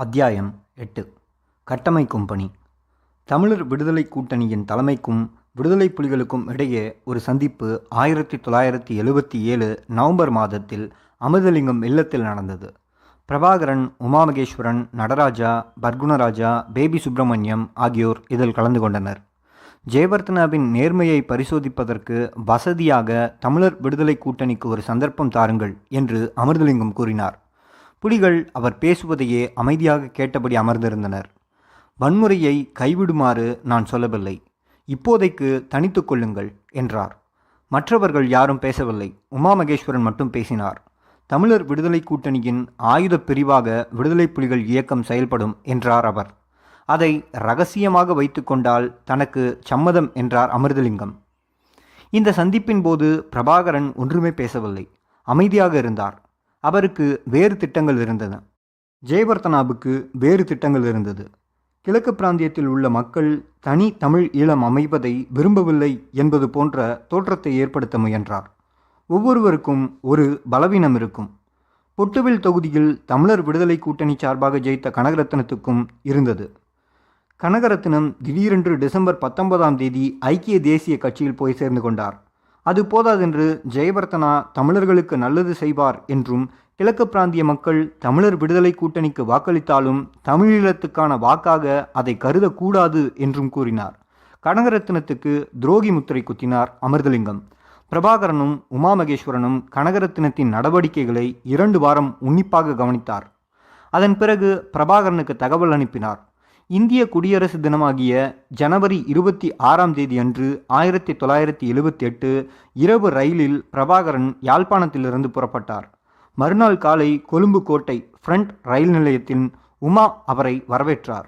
அத்தியாயம் 8. கட்டமைக்கும் பணி. தமிழர் விடுதலை கூட்டணியின் தலைமைக்கும் விடுதலை புலிகளுக்கும் இடையே ஒரு சந்திப்பு 1977 நவம்பர் மாதத்தில் அமிர்தலிங்கம் இல்லத்தில் நடந்தது. பிரபாகரன், உமாமகேஸ்வரன், நடராஜா, பர்குணராஜா, பேபி சுப்பிரமணியம் ஆகியோர் இதில் கலந்து கொண்டனர். ஜெயவர்த்தனாவின் நேர்மையை பரிசோதிப்பதற்கு வசதியாக தமிழர் விடுதலை கூட்டணிக்கு ஒரு சந்தர்ப்பம் தாருங்கள் என்று அமிர்தலிங்கம் கூறினார். புலிகள் அவர் பேசுவதையே அமைதியாக கேட்டபடி அமர்ந்திருந்தனர். வன்முறையை கைவிடுமாறு நான் சொல்லவில்லை, இப்போதைக்கு தனித்து கொள்ளுங்கள் என்றார். மற்றவர்கள் யாரும் பேசவில்லை. உமாமகேஸ்வரன் மட்டும் பேசினார். தமிழர் விடுதலை கூட்டணியின் ஆயுத பிரிவாக விடுதலை புலிகள் இயக்கம் செயல்படும் என்றார் அவர். அதை இரகசியமாக வைத்து கொண்டால் தனக்கு சம்மதம் என்றார் அமிர்தலிங்கம். இந்த சந்திப்பின் போது பிரபாகரன் ஒன்றுமே பேசவில்லை, அமைதியாக இருந்தார். அவருக்கு வேறு திட்டங்கள் இருந்தன. ஜெயவர்த்தனாவுக்கு வேறு திட்டங்கள் இருந்தது. கிழக்கு பிராந்தியத்தில் உள்ள மக்கள் தனி தமிழ் ஈழம் அமைவதை விரும்பவில்லை என்பது போன்ற தோற்றத்தை ஏற்படுத்த முயன்றார். ஒவ்வொருவருக்கும் ஒரு பலவீனம் இருக்கும். பொட்டுவில் தொகுதியில் தமிழர் விடுதலை கூட்டணி சார்பாக ஜெயித்த கனகரத்னத்துக்கும் இருந்தது. கனகரத்னம் திடீரென்று டிசம்பர் 19 ஐக்கிய தேசிய கட்சியில் போய் சேர்ந்து கொண்டார். அது போதாதென்று ஜெயவர்த்தனா தமிழர்களுக்கு நல்லது செய்வார் என்றும் கிழக்கு பிராந்திய மக்கள் தமிழர் விடுதலை கூட்டணிக்கு வாக்களித்தாலும் தமிழீழத்துக்கான வாக்காக அதை கருதக்கூடாது என்றும் கூறினார். கனகரத்னத்துக்கு துரோகி முத்திரை குத்தினார் அமிர்தலிங்கம். பிரபாகரனும் உமாமகேஸ்வரனும் கனகரத்னத்தின் நடவடிக்கைகளை 2 வாரம் உன்னிப்பாக கவனித்தார். அதன் பிறகு பிரபாகரனுக்கு தகவல் அனுப்பினார். இந்திய குடியரசு தினமாகிய ஜனவரி 26 அன்று 1978 இரவு ரயிலில் பிரபாகரன் யாழ்ப்பாணத்திலிருந்து புறப்பட்டார். மறுநாள் காலை கொழும்பு கோட்டை ஃப்ரண்ட் ரயில் நிலையத்தில் உமா அவரை வரவேற்றார்.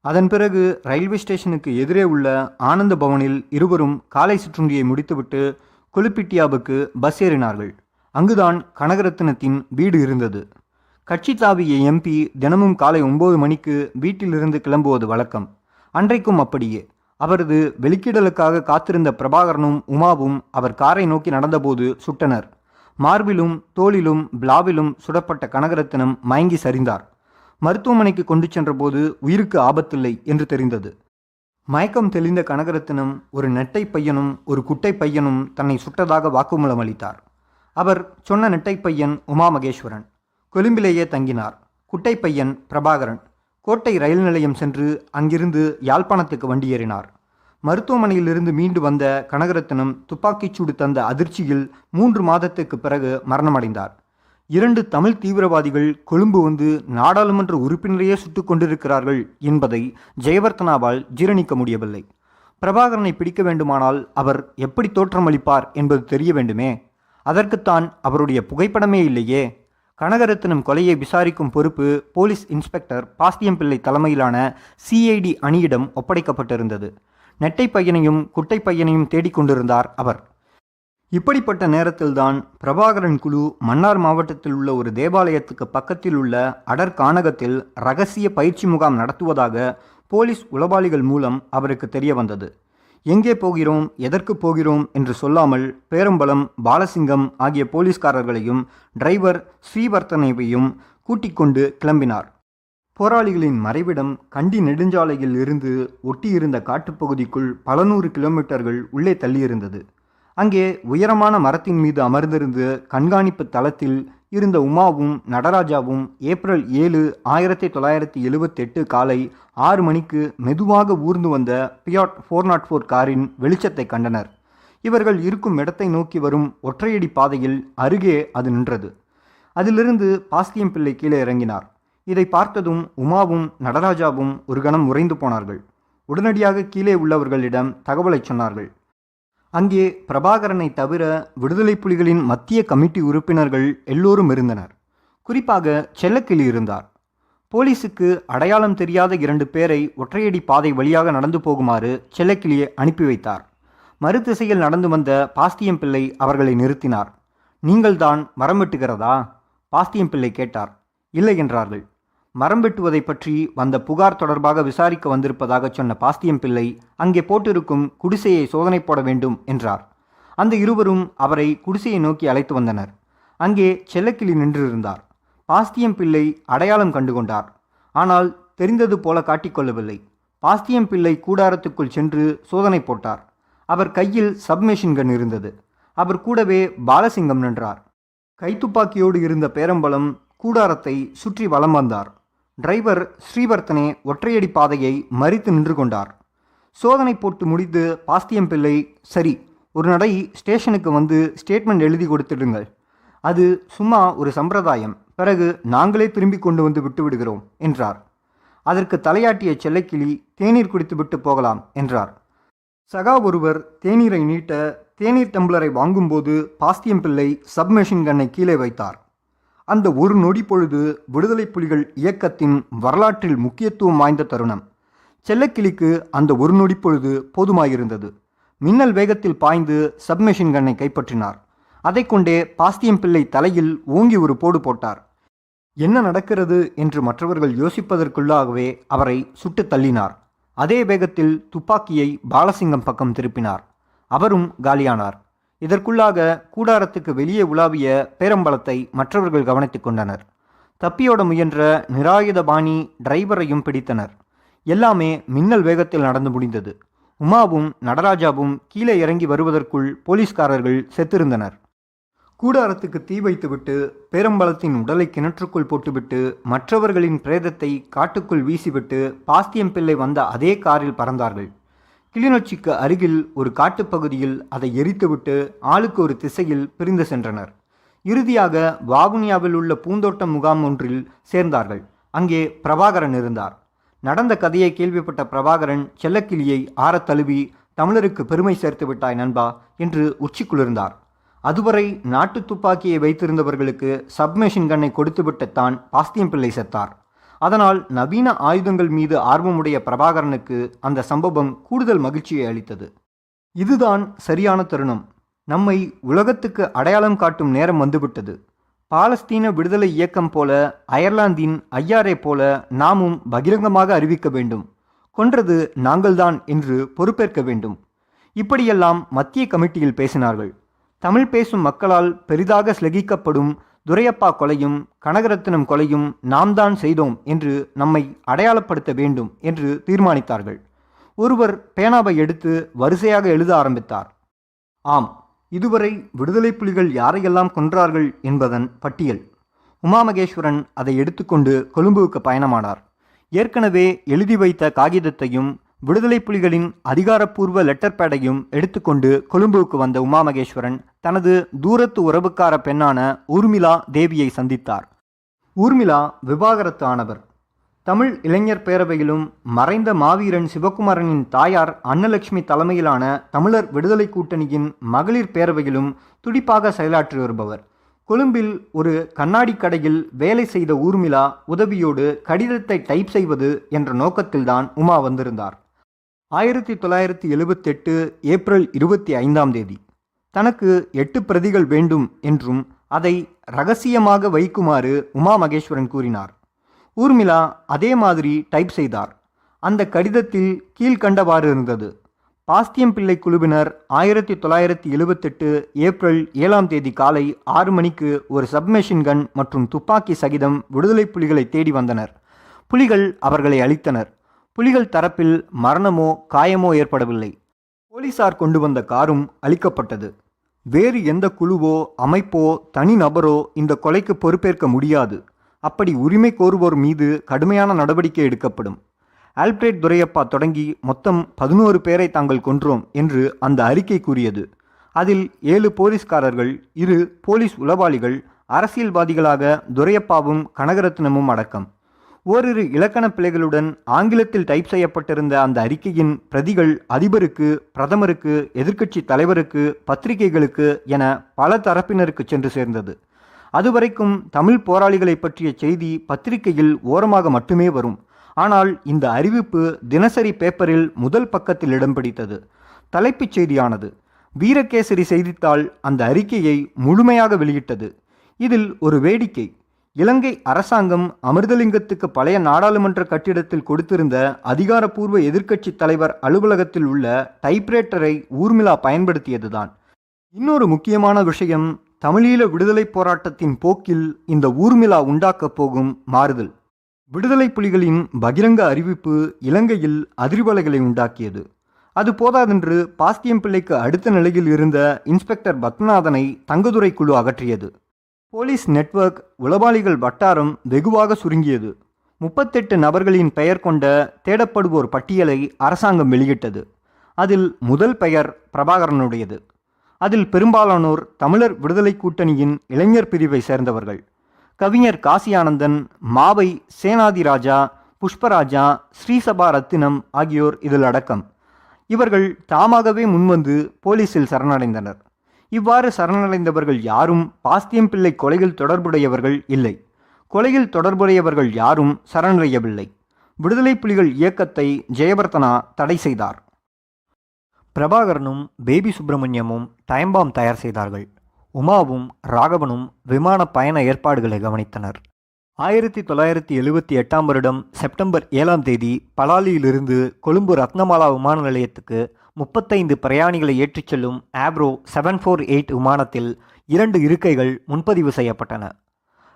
அதன் பிறகு ரயில்வே ஸ்டேஷனுக்கு எதிரே உள்ள ஆனந்த பவனில் இருவரும் காலை சிற்றுண்டியை முடித்துவிட்டு கொலுப்பிட்டியாவுக்கு பஸ் ஏறினார்கள். அங்குதான் கனகரத்னத்தின் வீடு இருந்தது. கட்சி தாவிய எம்பி தினமும் காலை 9 மணிக்கு வீட்டிலிருந்து கிளம்புவது வழக்கம். அன்றைக்கும் அப்படியே. அவரது வெளிக்கிடலுக்காக காத்திருந்த பிரபாகரனும் உமாவும் அவர் காரை நோக்கி நடந்தபோது சுட்டனர். மார்பிலும் தோளிலும் பிளாவிலும் சுடப்பட்ட கனகரத்னம் மயங்கி சரிந்தார். மருத்துவமனைக்கு கொண்டு சென்றபோது உயிருக்கு ஆபத்தில்லை என்று தெரிந்தது. மயக்கம் தெளிந்த கனகரத்னம் ஒரு நெட்டை பையனும் ஒரு குட்டை பையனும் தன்னை சுட்டதாக வாக்குமூலம் அளித்தார். அவர் சொன்ன நெட்டை பையன் உமாமகேஸ்வரன். கொழும்பிலேயே தங்கினார். குட்டை பையன் பிரபாகரன். கோட்டை ரயில் நிலையம் சென்று அங்கிருந்து யாழ்ப்பாணத்துக்கு வண்டி ஏறினார். மருத்துவமனையிலிருந்து மீண்டு வந்த கனகரத்னம் துப்பாக்கிச்சூடு தந்த அதிர்ச்சியில் 3 மாதத்துக்கு பிறகு மரணமடைந்தார். 2 தமிழ் தீவிரவாதிகள் கொழும்பு வந்து நாடாளுமன்ற உறுப்பினரையே சுட்டுக் கொண்டிருக்கிறார்கள் என்பதை ஜெயவர்த்தனாவால் ஜீரணிக்க முடியவில்லை. பிரபாகரனை பிடிக்க வேண்டுமானால் அவர் எப்படி தோற்றமளிப்பார் என்பது தெரிய வேண்டுமே. அதற்குத்தான் அவருடைய புகைப்படமே இல்லையே. கனகரத்னம் கொலையை விசாரிக்கும் பொறுப்பு போலீஸ் இன்ஸ்பெக்டர் பாஸ்தியம்பிள்ளை தலைமையிலான சிஐடி அணியிடம் ஒப்படைக்கப்பட்டிருந்தது. நெட்டை பையனையும் குட்டை பையனையும் தேடிக்கொண்டிருந்தார் அவர். இப்படிப்பட்ட நேரத்தில்தான் பிரபாகரன் குழு மன்னார் மாவட்டத்தில் உள்ள ஒரு தேவாலயத்துக்கு பக்கத்தில் உள்ள அடர் கானகத்தில் இரகசிய பயிற்சி முகாம் நடத்துவதாக போலீஸ் உளவாளிகள் மூலம் அவருக்கு தெரிய வந்தது. எங்கே போகிறோம், எதற்கு போகிறோம் என்று சொல்லாமல் பேரம்பலம், பாலசிங்கம் ஆகிய போலீஸ்காரர்களையும் டிரைவர் ஸ்ரீவர்த்தனையையும் கூட்டிக் கொண்டு கிளம்பினார். போராளிகளின் மறைவிடம் கண்டி நெடுஞ்சாலையில் இருந்து ஒட்டியிருந்த காட்டுப்பகுதிக்குள் பல 100 கிலோமீட்டர்கள் உள்ளே தள்ளியிருந்தது. அங்கே உயரமான மரத்தின் மீது அமர்ந்திருந்து கண்காணிப்பு தளத்தில் இருந்த உமாவும் நடராஜாவும் ஏப்ரல் 7, 1978 காலை 6 மணிக்கு மெதுவாக ஊர்ந்து வந்த பியாட் 404 காரின் வெளிச்சத்தை கண்டனர். இவர்கள் இருக்கும் இடத்தை நோக்கி வரும் ஒற்றையடி பாதையில் அருகே அது நின்றது. அதிலிருந்து பாஸ்தியம்பிள்ளை கீழே இறங்கினார். இதை பார்த்ததும் உமாவும் நடராஜாவும் ஒரு கணம் உறைந்து போனார்கள். உடனடியாக கீழே உள்ளவர்களிடம் தகவலை சொன்னார்கள். அங்கே பிரபாகரனை தவிர விடுதலை புலிகளின் மத்திய கமிட்டி உறுப்பினர்கள் எல்லோரும் இருந்தனர். குறிப்பாக செல்லக்கிளி இருந்தார். போலீஸுக்கு அடையாளம் தெரியாத 2 பேரை ஒற்றையடி பாதை வழியாக நடந்து போகுமாறு செல்லக்கிளியை அனுப்பி வைத்தார். மறுதிசையில் நடந்து வந்த பாஸ்தியம்பிள்ளை அவர்களை நிறுத்தினார். நீங்கள்தான் மரம் வெட்டுகிறதா? பாஸ்தியம்பிள்ளை கேட்டார். இல்லை என்றார்கள். மரம் வெட்டுவதை பற்றி வந்த புகார் தொடர்பாக விசாரிக்க வந்திருப்பதாக சொன்ன பாஸ்தியம்பிள்ளை அங்கே போட்டிருக்கும் குடிசையை சோதனை போட வேண்டும் என்றார். அந்த இருவரும் அவரை குடிசையை நோக்கி அழைத்து வந்தனர். அங்கே செல்லக்கிளி நின்றிருந்தார். பாஸ்தியம்பிள்ளை அடையாளம் கண்டுகொண்டார். ஆனால் தெரிந்தது போல காட்டிக்கொள்ளவில்லை. பாஸ்தியம் பிள்ளை கூடாரத்துக்குள் சென்று சோதனை போட்டார். அவர் கையில் சப்மெஷின் கன் இருந்தது. அவர் கூடவே பாலசிங்கம் நின்றார். கைத்துப்பாக்கியோடு இருந்த பேரம்பலம் கூடாரத்தை சுற்றி வலம் வந்தார். டிரைவர் ஸ்ரீவர்த்தனே ஒற்றையடி பாதையை மறித்து நின்று கொண்டார். சோதனை போட்டு முடித்து பாஸ்தியம் பிள்ளை, சரி, ஒரு நடை ஸ்டேஷனுக்கு வந்து ஸ்டேட்மெண்ட் எழுதி கொடுத்துடுங்கள். அது சும்மா ஒரு சம்பிரதாயம். பிறகு நாங்களே திரும்பி கொண்டு வந்து விட்டு விடுகிறோம் என்றார். அதற்கு தலையாட்டிய செல்லக்கிளி, தேநீர் குடித்துவிட்டு போகலாம் என்றார். சகா ஒருவர் தேநீரை நீட்ட தேநீர் டம்ளரை வாங்கும்போது பாஸ்தியம் பிள்ளை சப்மெஷின் கன்னை கீழே வைத்தார். அந்த ஒரு நொடி பொழுது விடுதலை புலிகள் இயக்கத்தின் வரலாற்றில் முக்கியத்துவம் வாய்ந்த தருணம். செல்லக்கிளிக்கு அந்த ஒரு நொடி பொழுது போதுமாயிருந்தது. மின்னல் வேகத்தில் பாய்ந்து சப்மெஷின் கன்னை கைப்பற்றினார். அதை கொண்டே பாஸ்தியம் பிள்ளை தலையில் ஓங்கி ஒரு போடு போட்டார். என்ன நடக்கிறது என்று மற்றவர்கள் யோசிப்பதற்குள்ளாகவே அவரை சுட்டு தள்ளினார். அதே வேகத்தில் துப்பாக்கியை பாலசிங்கம் பக்கம் திருப்பினார். அவரும் காலியானார். இதற்குள்ளாக கூடாரத்துக்கு வெளியே உலாவிய பேரம்பலத்தை மற்றவர்கள் கவனித்துக் கொண்டனர். தப்பியோட முயன்ற நிராயுதபாணி டிரைவரையும் பிடித்தனர். எல்லாமே மின்னல் வேகத்தில் நடந்து முடிந்தது. உமாவும் நடராஜாவும் கீழே இறங்கி வருவதற்குள் போலீஸ்காரர்கள் செத்திருந்தனர். கூடாரத்துக்கு தீ வைத்துவிட்டு பேரம்பலத்தின் உடலை கிணற்றுக்குள் போட்டுவிட்டு மற்றவர்களின் பிரேதத்தை காட்டுக்குள் வீசிவிட்டு பாஸ்தியம் பிள்ளை வந்த அதே காரில் பறந்தார்கள். கிளிநொச்சிக்கு அருகில் ஒரு காட்டுப்பகுதியில் அதை எரித்துவிட்டு ஆளுக்கு ஒரு திசையில் பிரிந்து சென்றனர். இறுதியாக வாவுனியாவில் உள்ள பூந்தோட்டம் முகாம் ஒன்றில் சேர்ந்தார்கள். அங்கே பிரபாகரன் இருந்தார். நடந்த கதையை கேள்விப்பட்ட பிரபாகரன் செல்லக்கிளியை ஆறத் தழுவி, தமிழருக்கு பெருமை சேர்த்து விட்டாய் நண்பா என்று உச்சி குளிர்ந்தார். அதுவரை நாட்டு துப்பாக்கியை வைத்திருந்தவர்களுக்கு சப்மெஷின் கன்னை கொடுத்துவிட்டுத்தான் பாஸ்தியம் பிள்ளை செத்தார். அதனால் நவீன ஆயுதங்கள் மீது ஆர்வமுடைய பிரபாகரனுக்கு அந்த சம்பவம் கூடுதல் மகிழ்ச்சியை அளித்தது. இதுதான் சரியான தருணம். நம்மை உலகத்துக்கு அடையாளம் காட்டும் நேரம் வந்துவிட்டது. பாலஸ்தீன விடுதலை இயக்கம் போல, அயர்லாந்தின் ஐயாரே போல நாமும் பகிரங்கமாக அறிவிக்க வேண்டும். கொன்றது நாங்கள்தான் என்று பொறுப்பேற்க வேண்டும். இப்படியெல்லாம் மத்திய கமிட்டியில் பேசினார்கள். தமிழ் பேசும் மக்களால் பெரிதாக சிலகிக்கப்படும் துரையப்பா கொலையும் கனகரத்தினம் கொலையும் நாம் தான் செய்தோம் என்று நம்மை அடையாளப்படுத்த வேண்டும் என்று தீர்மானித்தார்கள். ஒருவர் பேனாவை எடுத்து வரிசையாக எழுத ஆரம்பித்தார். ஆம், இதுவரை விடுதலை புலிகள் யாரையெல்லாம் கொன்றார்கள் என்பதன் பட்டியல். உமாமகேஸ்வரன் அதை எடுத்துக்கொண்டு கொழும்புவுக்கு பயணமானார். ஏற்கனவே எழுதி வைத்த காகிதத்தையும் விடுதலை புலிகளின் அதிகாரப்பூர்வ லெட்டர் பேடையும் எடுத்துக்கொண்டு கொழும்புவுக்கு வந்த உமாமகேஸ்வரன் தனது தூரத்து உறவுக்கார பெண்ணான ஊர்மிளா தேவியை சந்தித்தார். ஊர்மிளா விவாகரத்து ஆனவர். தமிழ் இளைஞர் பேரவையிலும் மறைந்த மாவீரன் சிவகுமாரனின் தாயார் அன்னலட்சுமி தலைமையிலான தமிழர் விடுதலை கூட்டணியின் மகளிர் பேரவையிலும் துடிப்பாக செயலாற்றி வருபவர். கொழும்பில் ஒரு கண்ணாடி கடையில் வேலை செய்த ஊர்மிளா உதவியோடு கடிதத்தை டைப் செய்வது என்ற நோக்கத்தில்தான் உமா வந்திருந்தார். 1978 ஏப்ரல் 25 தனக்கு 8 பிரதிகள் வேண்டும் என்றும் அதை இரகசியமாக வைக்குமாறு உமா மகேஸ்வரன் கூறினார். ஊர்மிளா அதே மாதிரி டைப் செய்தார். அந்த கடிதத்தில் கீழ்கண்டவாறு இருந்தது. பாஸ்தியம் பிள்ளை குழுவினர் 1978 ஏப்ரல் 7 காலை 6 மணிக்கு ஒரு சப்மெஷின் கன் மற்றும் துப்பாக்கி சகிதம் விடுதலை புலிகளை தேடி வந்தனர். புலிகள் அவர்களை அழித்தனர். புலிகள் தரப்பில் மரணமோ காயமோ ஏற்படவில்லை. போலீசார் கொண்டு வந்த காரும் அழிக்கப்பட்டது. வேறு எந்த குழுவோ அமைப்போ தனிநபரோ இந்த கொலைக்கு பொறுப்பேற்க முடியாது. அப்படி உரிமை கோருவோர் மீது கடுமையான நடவடிக்கை எடுக்கப்படும். ஆல்பிரேட் துரையப்பா தொடங்கி மொத்தம் 11 பேரை தாங்கள் கொன்றோம் என்று அந்த அறிக்கை கூறியது. அதில் 7 போலீஸ்காரர்கள், 2 போலீஸ் உளவாளிகள், அரசியல்வாதிகளாக துரையப்பாவும் கனகரத்னமும் அடக்கம். ஓரிரு இலக்கண பிழைகளுடன் ஆங்கிலத்தில் டைப் செய்யப்பட்டிருந்த அந்த அறிக்கையின் பிரதிகள் அதிபருக்கு, பிரதமருக்கு, எதிர்க்கட்சி தலைவருக்கு, பத்திரிகைகளுக்கு என பல தரப்பினருக்கு சென்று சேர்ந்தது. அதுவரைக்கும் தமிழ் போராளிகளை பற்றிய செய்தி பத்திரிகையில் ஓரமாக மட்டுமே வரும். ஆனால் இந்த அறிவிப்பு தினசரி பேப்பரில் முதல் பக்கத்தில் இடம் பிடித்தது. தலைப்புச் செய்தியானது. வீரகேசரி செய்தித்தாள் அந்த அறிக்கையை முழுமையாக வெளியிட்டது. இதில் ஒரு வேடிக்கை. இலங்கை அரசாங்கம் அமிர்தலிங்கத்துக்கு பழைய நாடாளுமன்ற கட்டிடத்தில் கொடுத்திருந்த அதிகாரப்பூர்வ எதிர்க்கட்சி தலைவர் அலுவலகத்தில் உள்ள டைப்ரைட்டரை ஊர்மிளா பயன்படுத்தியதுதான். இன்னொரு முக்கியமான விஷயம், தமிழீழ விடுதலை போராட்டத்தின் போக்கில் இந்த ஊர்மிளா உண்டாக்கப் போகும் மாறுதல். விடுதலை புலிகளின் பகிரங்க அறிவிப்பு இலங்கையில் அதிர்வலைகளை உண்டாக்கியது. அது போதாதென்று பாஸ்தியம் பிள்ளைக்கு அடுத்த நிலையில் இருந்த இன்ஸ்பெக்டர் பத்மநாதனை தங்கதுரை குழு அகற்றியது. போலீஸ் நெட்வொர்க் உளவாளிகள் வட்டாரம் வெகுவாக சுருங்கியது. 38 நபர்களின் பெயர் கொண்ட தேடப்படுவோர் பட்டியலை அரசாங்கம் வெளியிட்டது. அதில் முதல் பெயர் பிரபாகரனுடையது. அதில் பெரும்பாலானோர் தமிழர் விடுதலை கூட்டணியின் இளைஞர் பிரிவை சேர்ந்தவர்கள். கவிஞர் காசியானந்தன், மாவை சேனாதிராஜா, புஷ்பராஜா, ஸ்ரீசபா ரத்தினம் ஆகியோர் இதில் அடக்கம். இவர்கள் தாமாகவே முன்வந்து போலீசில் சரணடைந்தனர். இவ்வாறு சரணடைந்தவர்கள் யாரும் பாஸ்தியம் பிள்ளை கொலையில் தொடர்புடையவர்கள் இல்லை. கொலையில் தொடர்புடையவர்கள் யாரும் சரணடையவில்லை. விடுதலை புலிகள் இயக்கத்தை ஜெயவர்தனா தடை செய்தார். பிரபாகரனும் பேபி சுப்பிரமணியமும் டைம்பாம் தயார் செய்தார்கள். உமாவும் ராகவனும் விமான பயண ஏற்பாடுகளை கவனித்தனர். 1978 வருடம் செப்டம்பர் 7 பலாலியிலிருந்து கொழும்பு ரத்னமாலா விமான நிலையத்துக்கு 35 பிரயாணிகளை ஏற்றிச் செல்லும் ஆப்ரோ 748 விமானத்தில் 2 இருக்கைகள் முன்பதிவு செய்யப்பட்டன.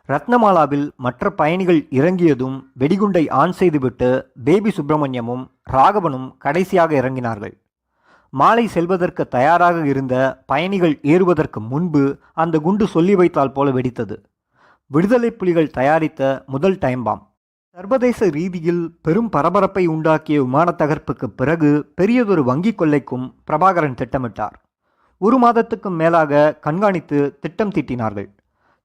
ரத்னமாலாவில் மற்ற பயணிகள் இறங்கியதும் வெடிகுண்டை ஆன் செய்துவிட்டு பேபி சுப்பிரமணியமும் ராகவனும் கடைசியாக இறங்கினார்கள். மாலை செல்வதற்கு தயாராக இருந்த பயணிகள் ஏறுவதற்கு முன்பு அந்த குண்டு சொல்லி வைத்தால் போல வெடித்தது. விடுதலை புலிகள் தயாரித்த முதல் டைம்பாம். சர்வதேச ரீதியில் பெரும் பரபரப்பை உண்டாக்கிய விமான தகர்ப்புக்கு பிறகு பெரியதொரு வங்கி கொள்ளைக்கும் பிரபாகரன் திட்டமிட்டார். 1 மாதத்துக்கும் மேலாக கண்காணித்து திட்டம் தீட்டினார்கள்.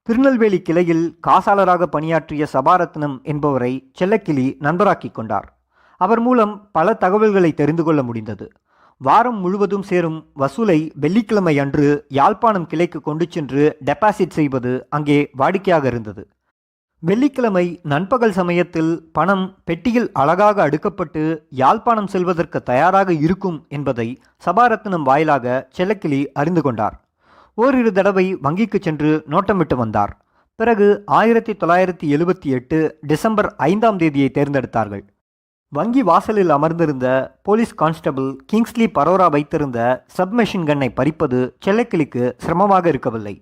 திருநெல்வேலி கிளையில் காசாளராக பணியாற்றிய சபாரத்னம் என்பவரை செல்லக்கிளி நண்பராக்கிக் கொண்டார். அவர் மூலம் பல தகவல்களை தெரிந்து கொள்ள முடிந்தது. வாரம் முழுவதும் சேரும் வசூலை வெள்ளிக்கிழமை அன்று யாழ்ப்பாணம் கிளைக்கு கொண்டு சென்று டெபாசிட் செய்வது அங்கே வாடிக்கையாக இருந்தது. வெள்ளிக்கிழமை நண்பகல் சமயத்தில் பணம் பெட்டியில் அழகாக அடுக்கப்பட்டு யாழ்ப்பாணம் செல்வதற்கு தயாராக இருக்கும் என்பதை சபாரத்னம் வாயிலாக செல்லக்கிளி அறிந்து கொண்டார். ஓரிரு தடவை வங்கிக்கு சென்று நோட்டமிட்டு வந்தார். பிறகு 1978 டிசம்பர் 5 தேர்ந்தெடுத்தார்கள். வங்கி வாசலில் அமர்ந்திருந்த போலீஸ் கான்ஸ்டபிள் கிங்ஸ்லி பரோரா வைத்திருந்த சப்மெஷின் கன்னை பறிப்பது செல்லக்கிளிக்கு சிரமமாக இருக்கவில்லை.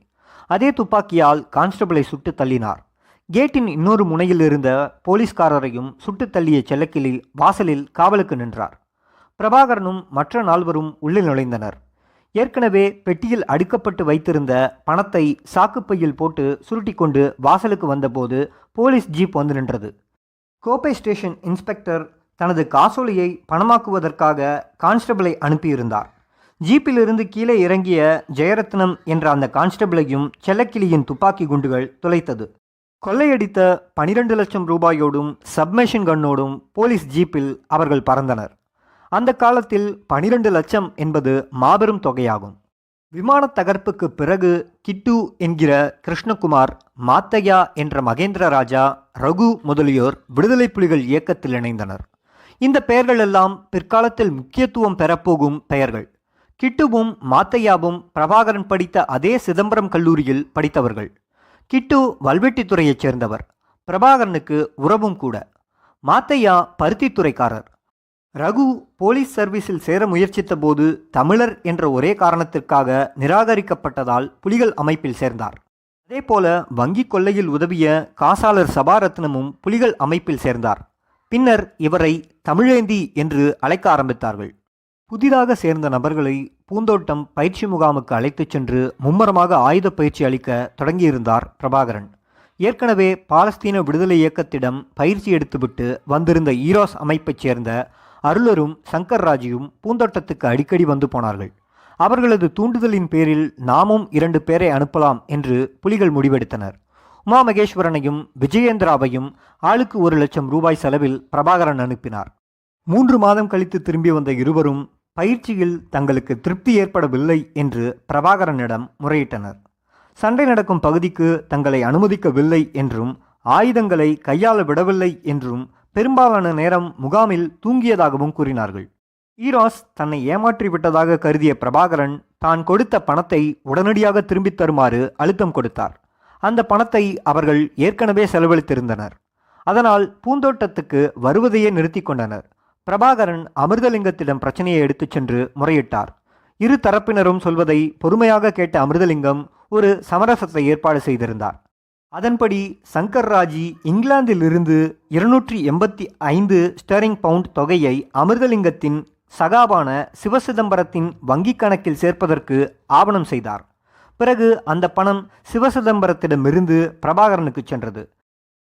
அதே துப்பாக்கியால் கான்ஸ்டபிளை சுட்டு தள்ளினார். கேட்டின் இன்னொரு முனையில் இருந்த போலீஸ்காரரையும் சுட்டு தள்ளிய செல்லக்கிளி வாசலில் காவலுக்கு நின்றார். பிரபாகரனும் மற்ற 4வரும் உள்ளே நுழைந்தனர். ஏற்கனவே பெட்டியில் அடுக்கப்பட்டு வைத்திருந்த பணத்தை சாக்குப்பையில் போட்டு சுருட்டி கொண்டு வாசலுக்கு வந்தபோது போலீஸ் ஜீப் வந்து நின்றது. கோப்பை ஸ்டேஷன் இன்ஸ்பெக்டர் தனது காசோலையை பணமாக்குவதற்காக கான்ஸ்டபிளை அனுப்பியிருந்தார். ஜீப்பிலிருந்து கீழே இறங்கிய ஜெயரத்னம் என்ற அந்த கான்ஸ்டபிளையும் செல்லக்கிளியின் துப்பாக்கி குண்டுகள் துளைத்தது. கொள்ளையடித்த 12 லட்சம் ரூபாயோடும் சப்மெஷின் கன்னோடும் போலீஸ் ஜீப்பில் அவர்கள் பறந்தனர். அந்த காலத்தில் 12 லட்சம் என்பது மாபெரும் தொகையாகும். விமான தகர்ப்புக்கு பிறகு கிட்டு என்கிற கிருஷ்ணகுமார், மாத்தையா என்ற மகேந்திர ராஜா, ரகு முதலியோர் விடுதலை புலிகள் இயக்கத்தில் இணைந்தனர். இந்த பெயர்கள் எல்லாம் பிற்காலத்தில் முக்கியத்துவம் பெறப்போகும் பெயர்கள். கிட்டுவும் மாத்தையாவும் பிரபாகரன் படித்த அதே சிதம்பரம் கல்லூரியில் படித்தவர்கள். கிட்டு வல்வெட்டித்துறையைச் சேர்ந்தவர். பிரபாகரனுக்கு உறவும் கூட. மாத்தையா பருத்தித்துறைக்காரர். ரகு போலீஸ் சர்வீஸில் சேர முயற்சித்த போது தமிழர் என்ற ஒரே காரணத்திற்காக நிராகரிக்கப்பட்டதால் புலிகள் அமைப்பில் சேர்ந்தார். அதேபோல வங்கி கொள்ளையில் உதவிய காசாளர் சபாரத்னமும் புலிகள் அமைப்பில் சேர்ந்தார். பின்னர் இவரை தமிழேந்தி என்று அழைக்க ஆரம்பித்தார்கள். புதிதாக சேர்ந்த நபர்களை பூந்தோட்டம் பயிற்சி முகாமுக்கு அழைத்துச் சென்று மும்மரமாக ஆயுத பயிற்சி அளிக்க தொடங்கியிருந்தார் பிரபாகரன். ஏற்கனவே பாலஸ்தீன விடுதலை இயக்கத்திடம் பயிற்சி எடுத்துவிட்டு வந்திருந்த ஈரோஸ் அமைப்பைச் சேர்ந்த அருளரும் சங்கர்ராஜியும் பூந்தோட்டத்துக்கு அடிக்கடி வந்து போனார்கள். அவர்களது தூண்டுதலின் பேரில் நாமும் 2 பேரை அனுப்பலாம் என்று புலிகள் முடிவெடுத்தனர். உமா மகேஸ்வரனையும் விஜயேந்திராவையும் ஆளுக்கு 1 லட்சம் ரூபாய் செலவில் பிரபாகரன் அனுப்பினார். 3 மாதம் கழித்து திரும்பி வந்த இருவரும் பயிற்சியில் தங்களுக்கு திருப்தி ஏற்படவில்லை என்று பிரபாகரனிடம் முறையிட்டனர். சண்டை நடக்கும் பகுதிக்கு தங்களை அனுமதிக்கவில்லை என்றும் ஆயுதங்களை கையாள விடவில்லை என்றும் பெரும்பாலான நேரம் முகாமில் தூங்கியதாகவும் கூறினார்கள். ஈரோஸ் தன்னை ஏமாற்றி விட்டதாக கருதிய பிரபாகரன் தான் கொடுத்த பணத்தை உடனடியாக திரும்பித் தருமாறு அழுத்தம் கொடுத்தார். அந்த பணத்தை அவர்கள் ஏற்கனவே செலவழித்திருந்தனர். அதனால் பூந்தோட்டத்துக்கு வருவதையே நிறுத்தி கொண்டனர். பிரபாகரன் அமிர்தலிங்கத்திடம் பிரச்சனையை எடுத்துச் சென்று முறையிட்டார். இரு தரப்பினரும் சொல்வதை பொறுமையாக கேட்ட அமிர்தலிங்கம் ஒரு சமரசத்தை ஏற்பாடு செய்திருந்தார். அதன்படி சங்கர் ராஜி இங்கிலாந்திலிருந்து 285 ஸ்டெர்லிங் பவுண்ட் தொகையை அமிர்தலிங்கத்தின் சகாவான சிவசிதம்பரத்தின் வங்கிக் கணக்கில் சேர்ப்பதற்கு ஆவணம் செய்தார். பிறகு அந்த பணம் சிவசிதம்பரத்திடமிருந்து பிரபாகரனுக்கு சென்றது.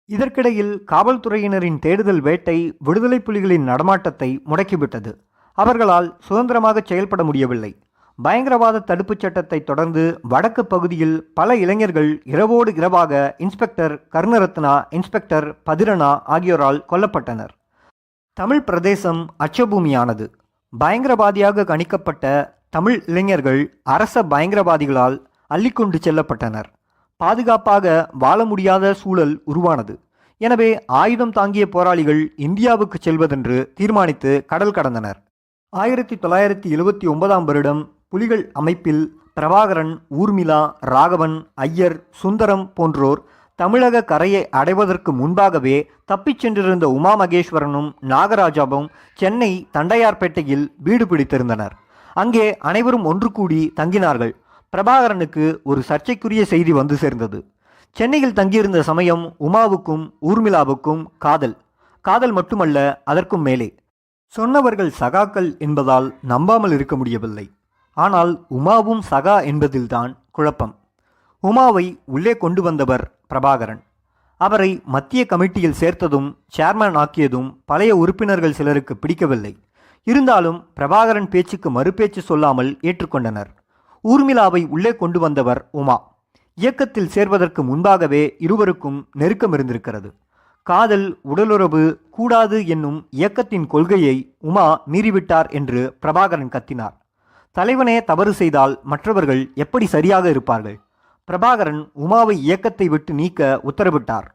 இதற்கிடையில் காவல்துறையினரின் தேடுதல் வேட்டை விடுதலை புலிகளின் நடமாட்டத்தை முடக்கிவிட்டது. அவர்களால் சுதந்திரமாக செயல்பட முடியவில்லை. பயங்கரவாத தடுப்புச் சட்டத்தை தொடர்ந்து வடக்கு பகுதியில் பல இளைஞர்கள் இரவோடு இரவாக இன்ஸ்பெக்டர் கருணரத்னா, இன்ஸ்பெக்டர் பதிரனா ஆகியோரால் கொல்லப்பட்டனர். தமிழ் பிரதேசம் அச்சபூமியானது. பயங்கரவாதியாக கணிக்கப்பட்ட தமிழ் இளைஞர்கள் அரச பயங்கரவாதிகளால் அள்ளிக்கொண்டு செல்லப்பட்டனர். பாதுகாப்பாக வாழ முடியாத சூழல் உருவானது. எனவே ஆயுதம் தாங்கிய போராளிகள் இந்தியாவுக்கு செல்வதென்று தீர்மானித்து கடல் கடந்தனர். 1979 வருடம் புலிகள் அமைப்பில் பிரபாகரன், ஊர்மிளா, ராகவன், ஐயர், சுந்தரம் போன்றோர் தமிழக கரையை அடைவதற்கு முன்பாகவே தப்பிச் சென்றிருந்த உமா மகேஸ்வரனும் நாகராஜாவும் சென்னை தண்டையார்பேட்டையில் வீடு பிடித்திருந்தனர். அங்கே அனைவரும் ஒன்று கூடி தங்கினார்கள். பிரபாகரனுக்கு ஒரு சர்ச்சைக்குரிய செய்தி வந்து சேர்ந்தது. சென்னையில் தங்கியிருந்த சமயம் உமாவுக்கும் ஊர்மிளாவுக்கும் காதல் மட்டுமல்ல, அதற்கும் மேலே. சொன்னவர்கள் சகாக்கள் என்பதால் நம்பாமல் இருக்க முடியவில்லை. ஆனால் உமாவும் சகா என்பதில்தான் குழப்பம். உமாவை உள்ளே கொண்டு வந்தவர் பிரபாகரன். அவரை மத்திய கமிட்டியில் சேர்த்ததும் சேர்மன் ஆக்கியதும் பழைய உறுப்பினர்கள் சிலருக்கு பிடிக்கவில்லை. இருந்தாலும் பிரபாகரன் பேச்சுக்கு மறுபேச்சு சொல்லாமல் ஏற்றுக்கொண்டனர். ஊர்மிளாவை உள்ளே கொண்டு வந்தவர் உமா. இயக்கத்தில் சேர்வதற்கு முன்பாகவே இருவருக்கும் நெருக்கம் இருந்திருக்கிறது. காதல், உடலுறவு கூடாது என்னும் இயக்கத்தின் கொள்கையை உமா மீறிவிட்டார் என்று பிரபாகரன் கத்தினார். தலைவனே தவறு செய்தால் மற்றவர்கள் எப்படி சரியாக இருப்பார்கள்? பிரபாகரன் உமாவை இயக்கத்தை விட்டு நீக்க உத்தரவிட்டார்.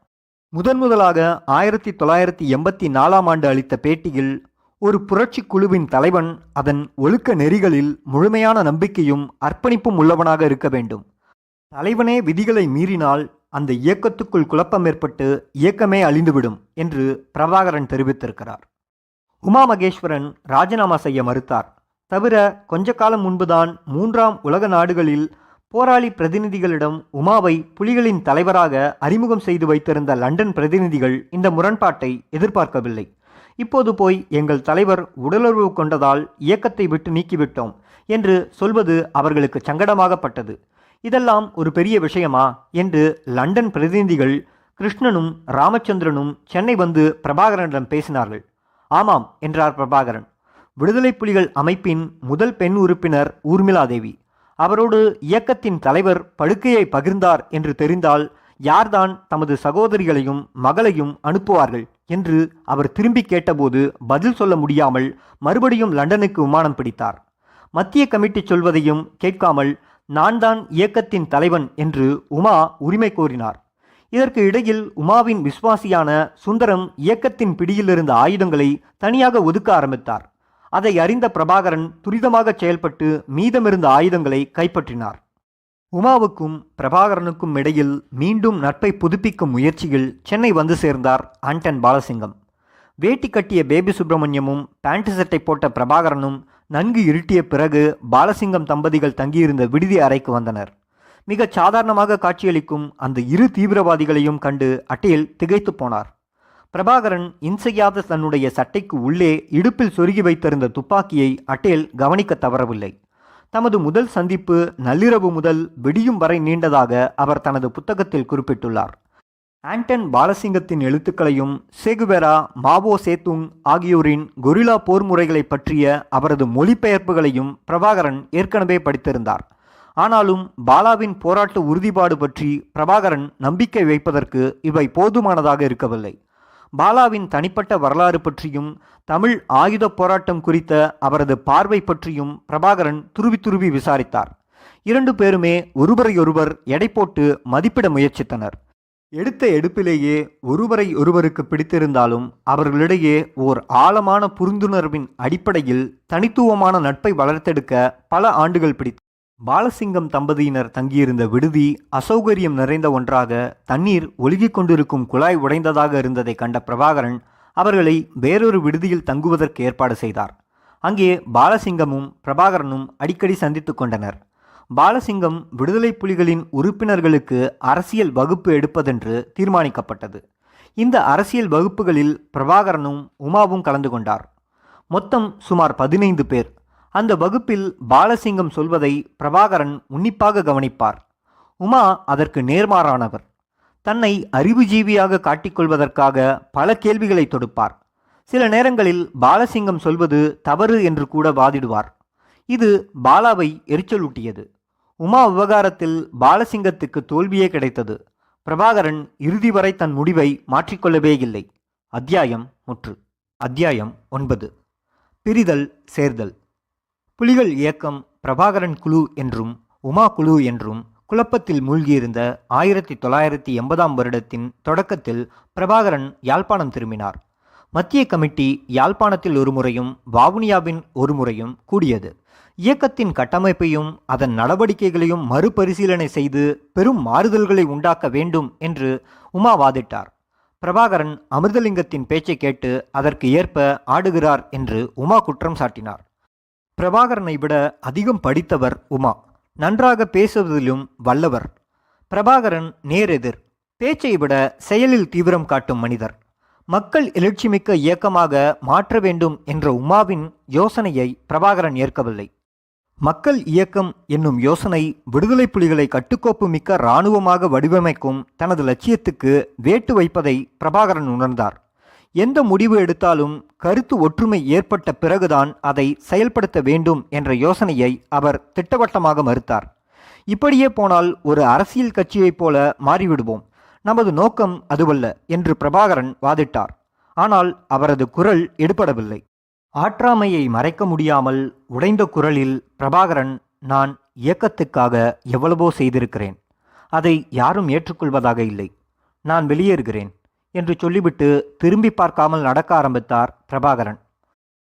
முதலாக 1984 ஆண்டு அளித்த பேட்டியில், ஒரு புரட்சி குழுவின் தலைவன் அதன் ஒழுக்க நெறிகளில் முழுமையான நம்பிக்கையும் அர்ப்பணிப்பும் உள்ளவனாக இருக்க வேண்டும். தலைவனே விதிகளை மீறினால் அந்த இயக்கத்துக்குள் குழப்பம் ஏற்பட்டு இயக்கமே அழிந்துவிடும் என்று பிரபாகரன் தெரிவித்திருக்கிறார். உமா மகேஸ்வரன் ராஜினாமா செய்ய மறுத்தார். தவிர கொஞ்ச காலம் முன்புதான் 3ஆம் உலக நாடுகளில் போராளி பிரதிநிதிகளிடம் உமாவை புலிகளின் தலைவராக அறிமுகம் செய்து வைத்திருந்த லண்டன் பிரதிநிதிகள் இந்த முரண்பாட்டை எதிர்பார்க்கவில்லை. இப்போது போய் எங்கள் தலைவர் உடலுறவு கொண்டதால் இயக்கத்தை விட்டு நீக்கிவிட்டோம் என்று சொல்வது அவர்களுக்கு சங்கடமாகப்பட்டது. இதெல்லாம் ஒரு பெரிய விஷயமா என்று லண்டன் பிரதிநிதிகள் கிருஷ்ணனும் ராமச்சந்திரனும் சென்னை வந்து பிரபாகரனிடம் பேசினார்கள். ஆமாம் என்றார் பிரபாகரன். விடுதலை புலிகள் அமைப்பின் முதல் பெண் உறுப்பினர் ஊர்மிளா தேவி. அவரோடு இயக்கத்தின் தலைவர் படுக்கையை பகிர்ந்தார் என்று தெரிந்தால் யார்தான் தமது சகோதரிகளையும் மகளையும் அனுப்புவார்கள் என்று அவர் திரும்பி கேட்டபோது பதில் சொல்ல முடியாமல் மறுபடியும் லண்டனுக்கு விமானம் பிடித்தார். மத்திய கமிட்டி சொல்வதையும் கேட்காமல் நான் தான் இயக்கத்தின் தலைவன் என்று உமா உரிமை கோரினார். இதற்கு இடையில் உமாவின் விசுவாசியான சுந்தரம் இயக்கத்தின் பிடியிலிருந்த ஆயுதங்களை தனியாக ஒதுக்க ஆரம்பித்தார். அதை அறிந்த பிரபாகரன் துரிதமாக செயல்பட்டு மீதமிருந்த ஆயுதங்களை கைப்பற்றினார். உமாவுக்கும் பிரபாகரனுக்கும் இடையில் மீண்டும் நட்பை புதுப்பிக்கும் முயற்சியில் சென்னை வந்து சேர்ந்தார் ஆண்டன் பாலசிங்கம். வேட்டி கட்டிய பேபி சுப்பிரமணியமும் பேண்ட் சட்டை போட்ட பிரபாகரனும் நன்கு இருட்டிய பிறகு பாலசிங்கம் தம்பதிகள் தங்கியிருந்த விடுதி அறைக்கு வந்தனர். மிக சாதாரணமாக காட்சியளிக்கும் அந்த இரு தீவிரவாதிகளையும் கண்டு அட்டேல் திகைத்து போனார். பிரபாகரன் இன்செய்யாத தன்னுடைய சட்டைக்கு உள்ளே இடுப்பில் சொருகி வைத்திருந்த துப்பாக்கியை அட்டேல் கவனிக்க தவறவில்லை. தமது முதல் சந்திப்பு நள்ளிரவு முதல் விடியும் வரை நீண்டதாக அவர் தனது புத்தகத்தில் குறிப்பிட்டுள்ளார். ஆண்டன் பாலசிங்கத்தின் எழுத்துக்களையும் சேகுவேரா, மாவோ சேத்துங் ஆகியோரின் கொரில்லா போர் முறைகளை பற்றிய அவரது மொழிபெயர்ப்புகளையும் பிரபாகரன் ஏற்கனவே படித்திருந்தார். ஆனாலும் பாலாவின் போராட்ட உறுதிப்பாடு பற்றி பிரபாகரன் நம்பிக்கை வைப்பதற்கு இவை போதுமானதாக இருக்கவில்லை. பாலாவின் தனிப்பட்ட வரலாறு பற்றியும் தமிழ் ஆயுத போராட்டம் குறித்த அவரது பார்வை பற்றியும் பிரபாகரன் துருவி விசாரித்தார். 2 பேருமே ஒருவரையொருவர் எடை போட்டு மதிப்பிட முயற்சித்தனர். எடுத்த எடுப்பிலேயே ஒருவருக்கு பிடித்திருந்தாலும் அவர்களிடையே ஓர் ஆழமான புரிந்துணர்வின் அடிப்படையில் தனித்துவமான நட்பை வளர்த்தெடுக்க பல ஆண்டுகள் பிடித்தது. பாலசிங்கம் தம்பதியினர் தங்கியிருந்த விடுதி அசௌகரியம் நிறைந்த ஒன்றாக, தண்ணீர் ஒழுகிக் கொண்டிருக்கும் குழாய் உடைந்ததாக இருந்ததை கண்ட பிரபாகரன் அவர்களை வேறொரு விடுதியில் தங்குவதற்கு ஏற்பாடு செய்தார். அங்கே பாலசிங்கமும் பிரபாகரனும் அடிக்கடி சந்தித்து கொண்டனர். பாலசிங்கம் விடுதலை புலிகளின் உறுப்பினர்களுக்கு அரசியல் வகுப்பு எடுப்பதென்று தீர்மானிக்கப்பட்டது. இந்த அரசியல் வகுப்புகளில் பிரபாகரனும் உமாவும் கலந்து கொண்டார். மொத்தம் சுமார் 15 பேர். அந்த வகுப்பில் பாலசிங்கம் சொல்வதை பிரபாகரன் உன்னிப்பாக கவனிப்பார். உமா அதற்கு நேர்மாறானவர். தன்னை அறிவுஜீவியாக காட்டிக்கொள்வதற்காக பல கேள்விகளை தொடுப்பார். சில நேரங்களில் பாலசிங்கம் சொல்வது தவறு என்று கூட வாதிடுவார். இது பாலாவை எரிச்சலூட்டியது. உமா விவகாரத்தில் பாலசிங்கத்துக்கு தோல்வியே கிடைத்தது. பிரபாகரன் இறுதி வரை தன் முடிவை மாற்றிக்கொள்ளவே இல்லை. அத்தியாயம் முற்று. அத்தியாயம் 9. பிரிதல் சேர்தல். புலிகள் இயக்கம் பிரபாகரன் குழு என்றும் உமா குழு என்றும் குழப்பத்தில் மூழ்கியிருந்த 1980ஆம் வருடத்தின் தொடக்கத்தில் பிரபாகரன் யாழ்ப்பாணம் திரும்பினார். மத்திய கமிட்டி யாழ்ப்பாணத்தில் ஒரு முறையும் வவுனியாவின் ஒரு முறையும் கூடியது. இயக்கத்தின் கட்டமைப்பையும் அதன் நடவடிக்கைகளையும் மறுபரிசீலனை செய்து பெரும் மாறுதல்களை உண்டாக்க வேண்டும் என்று உமா வாதிட்டார். பிரபாகரன் அமிர்தலிங்கத்தின் பேச்சை கேட்டு அதற்கு ஏற்ப ஆடுகிறார் என்று உமா குற்றம் சாட்டினார். பிரபாகரனை விட அதிகம் படித்தவர் உமா. நன்றாக பேசுவதிலும் வல்லவர். பிரபாகரன் நேரெதிர். பேச்சை விட செயலில் தீவிரம் காட்டும் மனிதர். மக்கள் எழுச்சிமிக்க இயக்கமாக மாற்ற வேண்டும் என்ற உமாவின் யோசனையை பிரபாகரன் ஏற்கவில்லை. மக்கள் இயக்கம் என்னும் யோசனை விடுதலை புலிகளை கட்டுக்கோப்பு மிக்க இராணுவமாக வடிவமைக்கும் தனது லட்சியத்துக்கு வேட்டு வைப்பதை பிரபாகரன் உணர்ந்தார். எந்த முடிவு எடுத்தாலும் கருத்து ஒற்றுமை ஏற்பட்ட பிறகுதான் அதை செயல்படுத்த வேண்டும் என்ற யோசனையை அவர் திட்டவட்டமாக மறுத்தார். இப்படியே போனால் ஒரு அரசியல் கட்சியைப் போல மாறிவிடுவோம். நமது நோக்கம் அதுவல்ல என்று பிரபாகரன் வாதிட்டார். ஆனால் அவரது குரல் எடுபடவில்லை. ஆற்றாமையை மறைக்க முடியாமல் உடைந்த குரலில் பிரபாகரன், நான் இயக்கத்துக்காக எவ்வளவோ செய்திருக்கிறேன். அதை யாரும் ஏற்றுக்கொள்வதாக இல்லை. நான் வெளியேறுகிறேன் என்று சொல்லிவிட்டு திரும்பி பார்க்காமல் நடக்க ஆரம்பித்தார் பிரபாகரன்.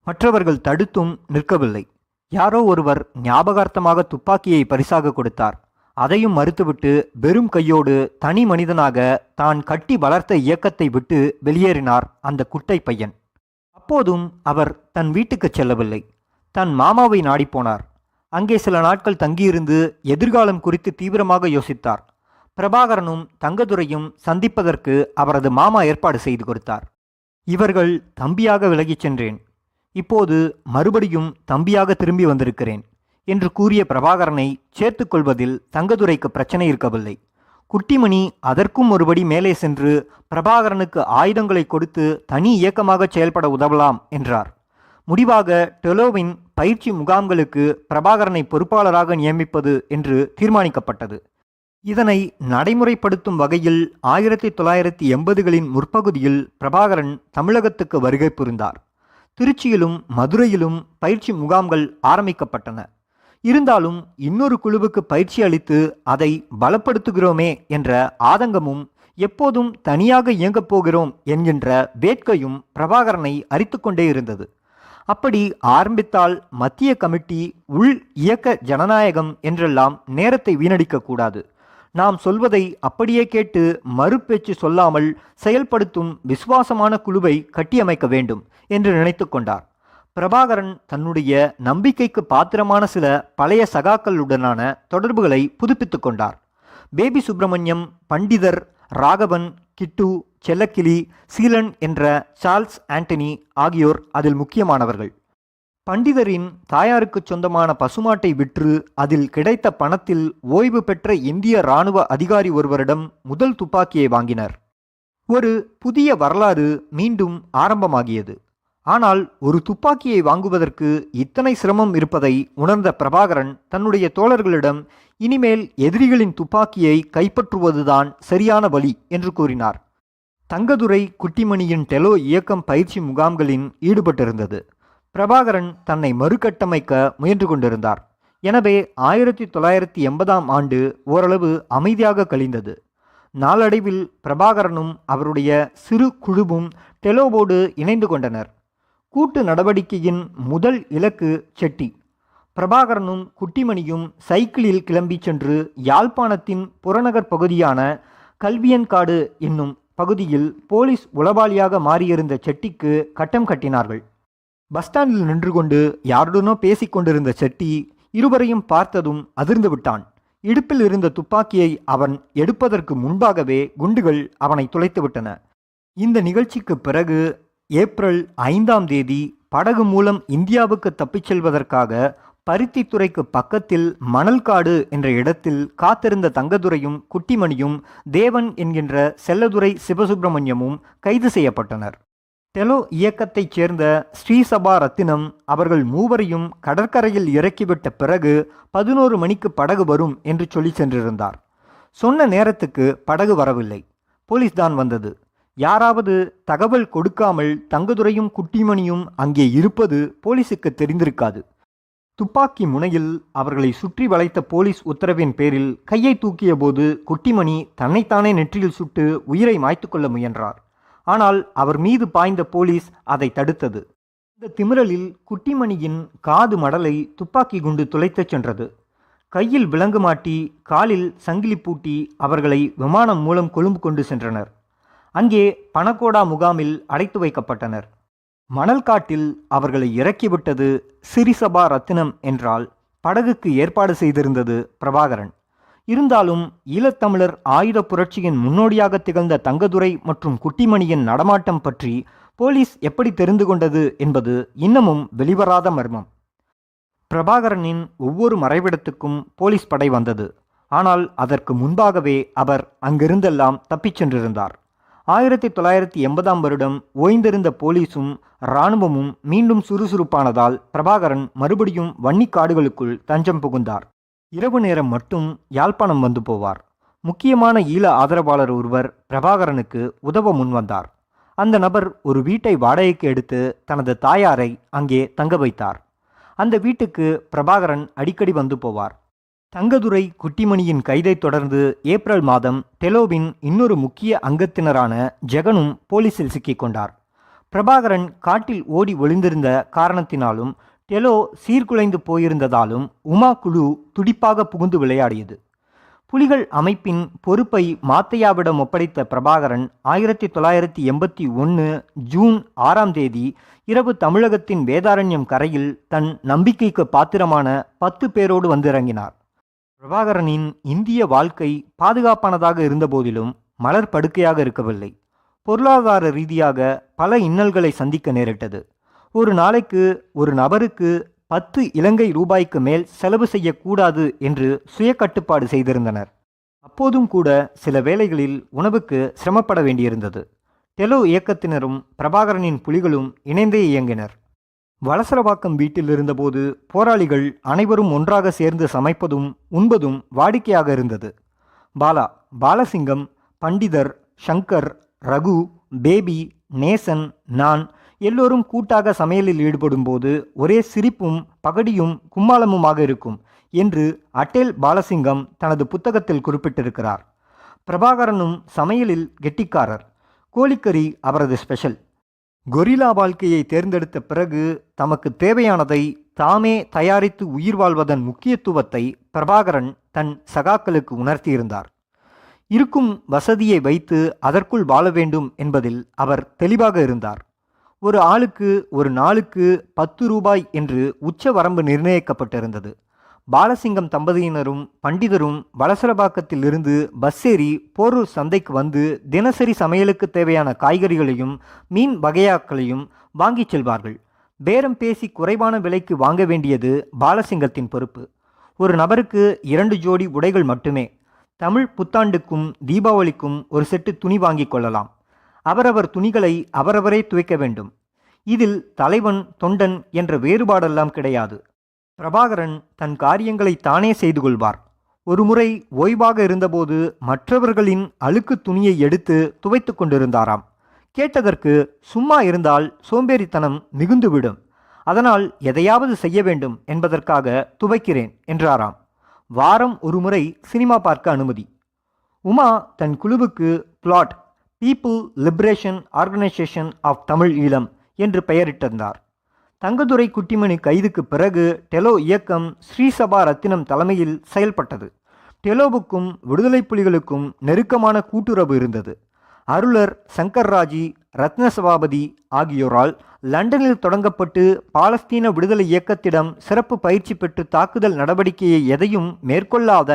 மற்றவர்கள் தடுத்தும் நிற்கவில்லை. யாரோ ஒருவர் ஞாபகார்த்தமாக துப்பாக்கியை பரிசாக கொடுத்தார். அதையும் மறுத்துவிட்டு வெறும் கையோடு தனி மனிதனாக தான் கட்டி வளர்த்த இயக்கத்தை விட்டு வெளியேறினார் அந்த குட்டை பையன். அப்போதும் அவர் தன் வீட்டுக்கு செல்லவில்லை. தன் மாமாவை நாடிப்போனார். அங்கே சில நாட்கள் தங்கியிருந்து எதிர்காலம் குறித்து தீவிரமாக யோசித்தார். பிரபாகரனும் தங்கதுரையும் சந்திப்பதற்கு அவரது மாமா ஏற்பாடு செய்து கொடுத்தார். இவர்கள் தம்பியாக விலகிச் சென்றேன். இப்போது மறுபடியும் தம்பியாக திரும்பி வந்திருக்கிறேன் என்று கூறிய பிரபாகரனை சேர்த்து கொள்வதில் தங்கதுரைக்கு பிரச்சனை இருக்கவில்லை. குட்டிமணி அதற்கும் ஒருபடி மேலே சென்று பிரபாகரனுக்கு ஆயுதங்களை கொடுத்து தனி இயக்கமாக செயல்பட உதவலாம் என்றார். முடிவாக டெலோவின் பயிற்சி முகாம்களுக்கு பிரபாகரனை பொறுப்பாளராக நியமிப்பது என்று தீர்மானிக்கப்பட்டது. இதனை நடைமுறைப்படுத்தும் வகையில் 1980களின் முற்பகுதியில் பிரபாகரன் தமிழகத்துக்கு வருகை புரிந்தார். திருச்சியிலும் மதுரையிலும் பயிற்சி முகாம்கள் ஆரம்பிக்கப்பட்டன. இருந்தாலும் இன்னொரு குழுவுக்கு பயிற்சி அளித்து அதை பலப்படுத்துகிறோமே என்ற ஆதங்கமும் எப்போதும் தனியாக இயங்கப் போகிறோம் என்கின்ற வேட்கையும் பிரபாகரனை அரித்து கொண்டே இருந்தது. அப்படி ஆரம்பித்தால் மத்திய கமிட்டி உள் இயக்க ஜனநாயகம் என்றெல்லாம் நேரத்தை வீணடிக்கக்கூடாது. நாம் சொல்வதை அப்படியே கேட்டு மறுபேச்சு சொல்லாமல் செயல்படுத்தும் விசுவாசமான குழுவை கட்டியமைக்க வேண்டும் என்று நினைத்து கொண்டார். பிரபாகரன் தன்னுடைய நம்பிக்கைக்கு பாத்திரமான சில பழைய சகாக்களுடனான தொடர்புகளை புதுப்பித்து கொண்டார். பேபி சுப்பிரமணியம், பண்டிதர், ராகவன், கிட்டு, செல்லக்கிளி, சீலன் என்ற சார்ல்ஸ் ஆண்டனி ஆகியோர் அதில் முக்கியமானவர்கள். பண்டிதரின் தாயாருக்கு சொந்தமான பசுமாட்டை விற்று அதில் கிடைத்த பணத்தில் ஓய்வு பெற்ற இந்திய இராணுவ அதிகாரி ஒருவரிடம் முதல் துப்பாக்கியை வாங்கினர். ஒரு புதிய வரலாறு மீண்டும் ஆரம்பமாகியது. ஆனால் ஒரு துப்பாக்கியை வாங்குவதற்கு இத்தனை சிரமம் இருப்பதை உணர்ந்த பிரபாகரன் தன்னுடைய தோழர்களிடம், இனிமேல் எதிரிகளின் துப்பாக்கியை கைப்பற்றுவதுதான் சரியான வழி என்று கூறினார். தங்கதுரை குட்டிமணியின் டெலோ இயக்கம் பயிற்சி முகாம்களின் ஈடுபட்டிருந்தது. பிரபாகரன் தன்னை மறுகட்டமைக்க முயன்று கொண்டிருந்தார். எனவே 1980ஆம் ஆண்டு ஓரளவு அமைதியாக கழிந்தது. நாளடைவில் பிரபாகரனும் அவருடைய சிறு குழுவும் டெலோவோடு இணைந்து கொண்டனர். கூட்டு நடவடிக்கையின் முதல் இலக்கு செட்டி. பிரபாகரனும் குட்டிமணியும் சைக்கிளில் கிளம்பி சென்று யாழ்ப்பாணத்தின் புறநகர் பகுதியான கல்வியன்காடு என்னும் பகுதியில் போலீஸ் உளவாளியாக மாறியிருந்த செட்டிக்கு கட்டம் கட்டினார்கள். பஸ் ஸ்டாண்டில் நின்று கொண்டு யாருடனோ பேசிக்கொண்டிருந்த செட்டி, இருவரையும் பார்த்ததும் அதிர்ந்து விட்டான். இடுப்பில் இருந்த துப்பாக்கியை அவன் எடுப்பதற்கு முன்பாகவே குண்டுகள் அவனை துளைத்துவிட்டன. இந்த நிகழ்ச்சிக்கு பிறகு ஏப்ரல் 5ஆம் தேதி படகு மூலம் இந்தியாவுக்கு தப்பிச் செல்வதற்காக பருத்தித்துறைக்கு பக்கத்தில் மணல்காடு என்ற இடத்தில் காத்திருந்த தங்கதுரையும் குட்டிமணியும் தேவன் என்கின்ற செல்லதுரை சிவசுப்பிரமணியமும் கைது செய்யப்பட்டனர். டெலோ இயக்கத்தைச் சேர்ந்த ஸ்ரீசபா ரத்தினம் அவர்கள் மூவரையும் கடற்கரையில் இறக்கிவிட்ட பிறகு 11 மணிக்கு படகு வரும் என்று சொல்லி சென்றிருந்தார். சொன்ன நேரத்துக்கு படகு வரவில்லை. போலீஸ் தான் வந்தது. யாராவது தகவல் கொடுக்காமல் தங்கதுரையும் குட்டிமணியும் அங்கே இருப்பது போலீஸுக்கு தெரிந்திருக்காது. துப்பாக்கி முனையில் அவர்களை சுற்றி வளைத்த போலீஸ் உத்தரவின் பேரில் கையை தூக்கிய போது குட்டிமணி தன்னைத்தானே நெற்றியில் சுட்டு உயிரை மாய்த்து கொள்ள முயன்றார். ஆனால் அவர் மீது பாய்ந்த போலீஸ் அதை தடுத்தது. இந்த திமிரலில் குட்டிமணியின் காது மடலை துப்பாக்கி குண்டு துளைத்துச் சென்றது. கையில் விலங்கு மாட்டி காலில் சங்கிலி பூட்டி அவர்களை விமானம் மூலம் கொழும்பு கொண்டு சென்றனர். அங்கே பணக்கோடா முகாமில் அடைத்து வைக்கப்பட்டனர். மணல்காட்டில் அவர்களை இறக்கிவிட்டது சிறிசபா ரத்தினம் என்றால் படகுக்கு ஏற்பாடு செய்திருந்தது பிரபாகரன். இருந்தாலும் ஈழத்தமிழர் ஆயுத புரட்சியின் முன்னோடியாக திகழ்ந்த தங்கதுரை மற்றும் குட்டிமணியின் நடமாட்டம் பற்றி போலீஸ் எப்படி தெரிந்து கொண்டது என்பது இன்னமும் வெளிவராத மர்மம். பிரபாகரனின் ஒவ்வொரு மறைவிடத்துக்கும் போலீஸ் படை வந்தது. ஆனால் அதற்கு முன்பாகவே அவர் அங்கிருந்தெல்லாம் தப்பிச் சென்றிருந்தார். 1980ஆம் வருடம் ஓய்ந்திருந்த போலீஸும் இராணுவமும் மீண்டும் சுறுசுறுப்பானதால் பிரபாகரன் மறுபடியும் வன்னிக்காடுகளுக்குள் தஞ்சம் புகுந்தார். இரவு நேரம் மட்டும் யாழ்ப்பாணம் வந்து போவார். முக்கியமான ஈழ ஆதரவாளர் ஒருவர் பிரபாகரனுக்கு உதவ முன்வந்தார். அந்த நபர் ஒரு வீட்டை வாடகைக்கு எடுத்து தனது தாயாரை அங்கே தங்க வைத்தார். அந்த வீட்டுக்கு பிரபாகரன் அடிக்கடி வந்து போவார். தங்கதுரை குட்டிமணியின் கைதை தொடர்ந்து ஏப்ரல் மாதம் டெலோவின் இன்னொரு முக்கிய அங்கத்தினரான ஜெகனும் போலீசில் சிக்கிக்கொண்டார். பிரபாகரன் காட்டில் ஓடி ஒளிந்திருந்த காரணத்தினாலும் டெலோ சீர்குலைந்து போயிருந்ததாலும் உமா குழு துடிப்பாக புகுந்து விளையாடியது. புலிகள் அமைப்பின் பொறுப்பை மாத்தையாவிடம் ஒப்படைத்த பிரபாகரன் 1981 ஜூன் 6ஆம் தேதி இரவு தமிழகத்தின் வேதாரண்யம் கரையில் தன் நம்பிக்கைக்கு பாத்திரமான 10 பேரோடு வந்திறங்கினார். பிரபாகரனின் இந்திய வாழ்க்கை பாதுகாப்பானதாக இருந்தபோதிலும் மலர் படுக்கையாக இருக்கவில்லை. பொருளாதார ரீதியாக பல இன்னல்களை சந்திக்க நேரிட்டது. ஒரு நாளைக்கு ஒரு நபருக்கு 10 இலங்கை ரூபாய்க்கு மேல் செலவு செய்யக்கூடாது என்று சுய கட்டுப்பாடு செய்திருந்தனர். அப்போதும் கூட சில வேளைகளில் உணவுக்கு சிரமப்பட வேண்டியிருந்தது. டெலோ இயக்கத்தினரும் பிரபாகரனின் புலிகளும் இணைந்தே இயங்கினர். வலசரவாக்கம் வீட்டில் இருந்தபோது போராளிகள் அனைவரும் ஒன்றாக சேர்ந்து சமைப்பதும் உண்பதும் வாடிக்கையாக இருந்தது. பாலசிங்கம், பண்டிதர், சங்கர், ரகு, பேபி, நேசன், நான் எல்லோரும் கூட்டாக சமையலில் ஈடுபடும் போது ஒரே சிரிப்பும் பகடியும் கும்மாளமுமாக இருக்கும் என்று அட்டேல் பாலசிங்கம் தனது புத்தகத்தில் குறிப்பிட்டிருக்கிறார். பிரபாகரனும் சமையலில் கெட்டிக்காரர். கோழிக்கறி அவரது ஸ்பெஷல். கொரில்லா வாழ்க்கையை தேர்ந்தெடுத்த பிறகு தமக்கு தேவையானதை தாமே தயாரித்து உயிர் வாழ்வதன் முக்கியத்துவத்தை பிரபாகரன் தன் சகாக்களுக்கு உணர்த்தியிருந்தார். இருக்கும் வசதியை வைத்து அதற்குள் வாழ வேண்டும் என்பதில் அவர் தெளிவாக இருந்தார். ஒரு ஆளுக்கு ஒரு நாளுக்கு 10 ரூபாய் என்று உச்ச வரம்பு நிர்ணயிக்கப்பட்டிருந்தது. பாலசிங்கம் தம்பதியினரும் பண்டிதரும் வலசரபாக்கத்தில் இருந்து பஸ் ஏறி போரூர் சந்தைக்கு வந்து தினசரி சமையலுக்கு தேவையான காய்கறிகளையும் மீன் வகையாக்களையும் வாங்கிச் செல்வார்கள். பேரம் பேசி குறைவான விலைக்கு வாங்க வேண்டியது பாலசிங்கத்தின் பொறுப்பு. ஒரு நபருக்கு 2 ஜோடி உடைகள் மட்டுமே. தமிழ் புத்தாண்டுக்கும் தீபாவளிக்கும் ஒரு செட்டு துணி வாங்கிக் கொள்ளலாம். அவரவர் துணிகளை அவரவரே துவைக்க வேண்டும். இதில் தலைவன் தொண்டன் என்ற வேறுபாடெல்லாம் கிடையாது. பிரபாகரன் தன் காரியங்களை தானே செய்து கொள்வார். ஒருமுறை ஓய்வாக இருந்தபோது மற்றவர்களின் அழுக்கு துணியை எடுத்து துவைத்து கொண்டிருந்தாராம். கேட்டதற்கு சும்மா இருந்தால் சோம்பேறித்தனம் மிகுந்துவிடும், அதனால் எதையாவது செய்ய வேண்டும் என்பதற்காக துவைக்கிறேன் என்றாராம். வாரம் ஒருமுறை சினிமா பார்க்க அனுமதி. உமா தன் குழுவுக்கு PLOTE people liberation organisation of Tamil Eelam என்று பெயரிட்டிருந்தார். தங்கதுரை குட்டிமணி கைதுக்கு பிறகு டெலோ இயக்கம் ஸ்ரீசபா ரத்தினம் தலைமையில் செயல்பட்டது. டெலோவுக்கும் விடுதலை புலிகளுக்கும் நெருக்கமான கூட்டுறவு இருந்தது. அருளர், சங்கர்ராஜி, ரத்னசபாபதி ஆகியோரால் லண்டனில் தொடங்கப்பட்டு பாலஸ்தீன விடுதலை இயக்கத்திடம் சிறப்பு பயிற்சி பெற்று தாக்குதல் நடவடிக்கையை எதையும் மேற்கொள்ளாத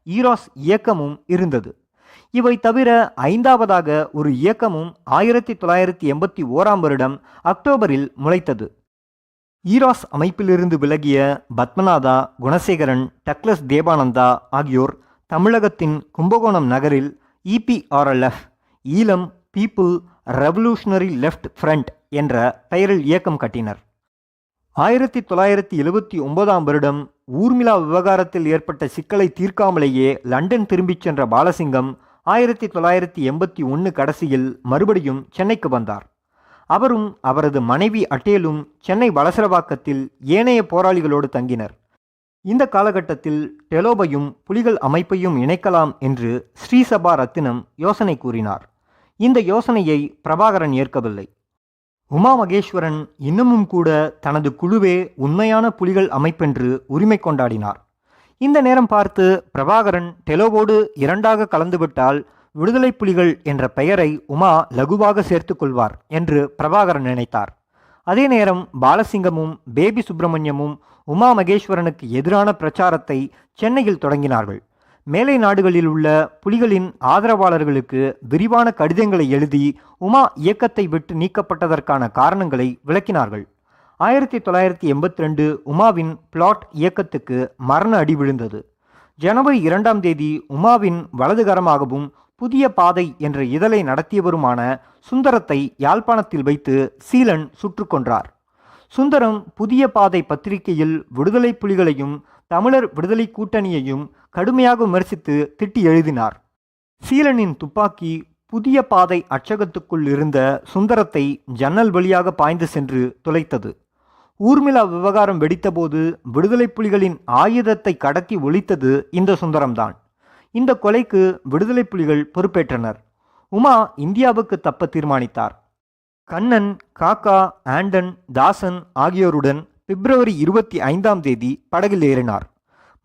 ஈராஸ் இயக்கமும் இருந்தது. இவை தவிர ஐந்தாவதாக ஒரு இயக்கமும் 1981ஆம் வருடம் அக்டோபரில் முளைத்தது. ஈராஸ் அமைப்பிலிருந்து விலகிய பத்மநாதா, குணசேகரன், டக்ளஸ் தேவானந்தா ஆகியோர் தமிழகத்தின் கும்பகோணம் நகரில் EPRLF Eelam people revolutionary left front என்ற பெயரில் இயக்கம் கட்டினர். 1979ஆம் வருடம் ஊர்மிளா விவகாரத்தில் ஏற்பட்ட சிக்கலை தீர்க்காமலேயே லண்டன் திரும்பிச் சென்ற பாலசிங்கம் 1981 கடைசியில் மறுபடியும் சென்னைக்கு வந்தார். அவரும் அவரது மனைவி அட்டேலும் சென்னை வளசரவாக்கத்தில் ஏனைய போராளிகளோடு தங்கினர். இந்த காலகட்டத்தில் டெலோபையும் புலிகள் அமைப்பையும் இணைக்கலாம் என்று ஸ்ரீசபா ரத்தினம் யோசனை கூறினார். இந்த யோசனையை பிரபாகரன் ஏற்கவில்லை. உமா மகேஸ்வரன் இன்னமும் கூட தனது குழுவே உண்மையான புலிகள் அமைப்பென்று உரிமை கொண்டாடினார். இந்த நேரம் பார்த்து பிரபாகரன் டெலோவோடு இரண்டாக கலந்துவிட்டால் விடுதலை புலிகள் என்ற பெயரை உமா லகுவாக சேர்த்து கொள்வார் என்று பிரபாகரன் நினைத்தார். அதே நேரம் பாலசிங்கமும் பேபி சுப்பிரமணியமும் உமா மகேஸ்வரனுக்கு எதிரான பிரச்சாரத்தை சென்னையில் தொடங்கினார்கள். மேலை நாடுகளில் உள்ள புலிகளின் ஆதரவாளர்களுக்கு விரிவான கடிதங்களை எழுதி உமா இயக்கத்தை விட்டு நீக்கப்பட்டதற்கான காரணங்களை விளக்கினார்கள். 1982 உமாவின் பிளாட் இயக்கத்துக்கு மரண அடி விழுந்தது. ஜனவரி 2ஆம் தேதி உமாவின் வலதுகரமாகவும் புதிய பாதை என்ற இதழை நடத்தியவருமான சுந்தரத்தை யாழ்ப்பாணத்தில் வைத்து சீலன் சுட்டு கொன்றார். சுந்தரம் புதிய பாதை பத்திரிகையில் விடுதலை புலிகளையும் தமிழர் விடுதலை கூட்டணியையும் கடுமையாக விமர்சித்து திட்டி எழுதினார். சீலனின் துப்பாக்கி புதிய பாதை அச்சகத்துக்குள் இருந்த சுந்தரத்தை ஜன்னல் வழியாக பாய்ந்து சென்று துளைத்தது. ஊர்மிளா விவகாரம் வெடித்தபோது விடுதலை புலிகளின் ஆயுதத்தை கடத்தி ஒழித்தது இந்த சுந்தரம்தான். இந்த கொலைக்கு விடுதலை புலிகள் பொறுப்பேற்றனர். உமா இந்தியாவுக்கு தப்ப தீர்மானித்தார். கண்ணன், காக்கா, ஆண்டன், தாசன் ஆகியோருடன் பிப்ரவரி 25ஆம் தேதி படகில் ஏறினார்.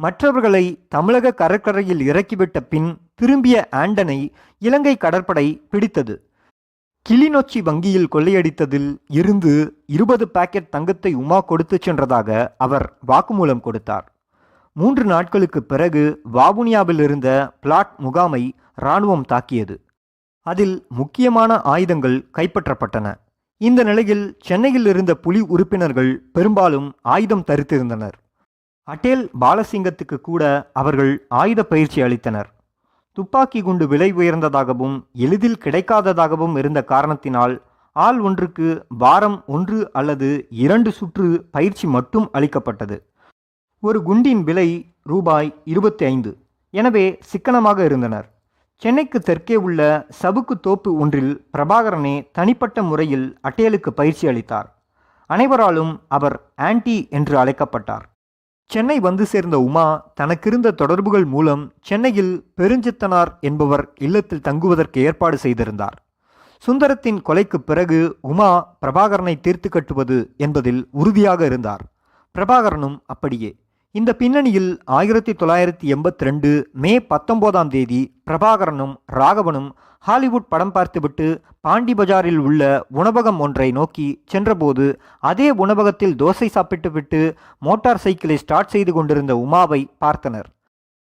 மற்றவர்களை தமிழக கடற்கரையில் இறக்கிவிட்ட பின் திரும்பிய ஆண்டனை இலங்கை கடற்படை பிடித்தது. கிளிநொச்சி வங்கியில் கொள்ளையடித்ததில் இருந்து 20 பாக்கெட் தங்கத்தை உமா கொடுத்து சென்றதாக அவர் வாக்குமூலம் கொடுத்தார். 3 நாட்களுக்கு பிறகு வாவுனியாவில் இருந்த பிளாட் முகாமை இராணுவம் தாக்கியது. அதில் முக்கியமான ஆயுதங்கள் கைப்பற்றப்பட்டன. இந்த நிலையில் சென்னையில் இருந்த புலி உறுப்பினர்கள் பெரும்பாலும் ஆயுதம் தரித்திருந்தனர். அட்டேல் பாலசிங்கத்துக்கு கூட அவர்கள் ஆயுத பயிற்சி அளித்தனர். துப்பாக்கி குண்டு விலை உயர்ந்ததாகவும் எளிதில் கிடைக்காததாகவும் இருந்த காரணத்தினால் ஆள் ஒன்றுக்கு வாரம் 1 அல்லது 2 சுற்று பயிற்சி மட்டும் அளிக்கப்பட்டது. ஒரு குண்டின் விலை ரூபாய் 25. எனவே சிக்கனமாக இருந்தனர். சென்னைக்கு தெற்கே உள்ள சவுக்கு தோப்பு ஒன்றில் பிரபாகரனே தனிப்பட்ட முறையில் அட்டேலுக்கு பயிற்சி அளித்தார். அனைவராலும் அவர் ஆன்டி என்று அழைக்கப்பட்டார். சென்னை வந்து சேர்ந்த உமா தனக்கிருந்த தொடர்புகள் மூலம் சென்னையில் பெருஞ்சித்தனார் என்பவர் இல்லத்தில் தங்குவதற்கு ஏற்பாடு செய்திருந்தார். சுந்தரத்தின் கொலைக்கு பிறகு உமா பிரபாகரனை தீர்த்து கட்டுவது என்பதில் உறுதியாக இருந்தார். பிரபாகரனும் அப்படியே. இந்த பின்னணியில் 1982 மே 19ஆம் தேதி பிரபாகரனும் ராகவனும் ஹாலிவுட் படம் பார்த்துவிட்டு பாண்டி பஜாரில் உள்ள உணவகம் ஒன்றை நோக்கி சென்றபோது அதே உணவகத்தில் தோசை சாப்பிட்டுவிட்டு மோட்டார் சைக்கிளை ஸ்டார்ட் செய்து கொண்டிருந்த உமாவை பார்த்தனர்.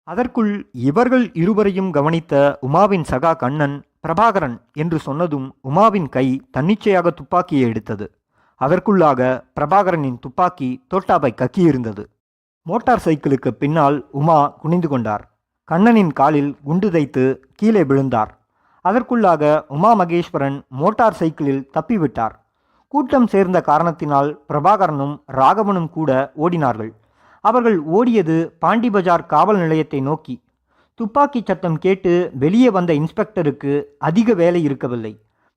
அதற்குள் இவர்கள் இருவரையும் கவனித்த உமாவின் சகா கண்ணன் பிரபாகரன் என்று சொன்னதும் உமாவின் கை தன்னிச்சையாக துப்பாக்கியை எடுத்தது. அதற்குள்ளாக பிரபாகரனின் துப்பாக்கி தோட்டாவை கக்கியிருந்தது. மோட்டார் சைக்கிளுக்கு பின்னால் உமா குனிந்து கொண்டார். கண்ணனின் காலில் குண்டு தைத்து கீழே விழுந்தார். அதற்குள்ளாக உமா மகேஸ்வரன் மோட்டார் சைக்கிளில் தப்பிவிட்டார். கூட்டம் சேர்ந்த காரணத்தினால் பிரபாகரனும் ராகவனும் கூட ஓடினார்கள். அவர்கள் ஓடியது பாண்டி பஜார் காவல் நிலையத்தை நோக்கி. துப்பாக்கி சத்தம் கேட்டு வெளியே வந்த இன்ஸ்பெக்டருக்கு அதிக வேலை இருக்கவில்லை.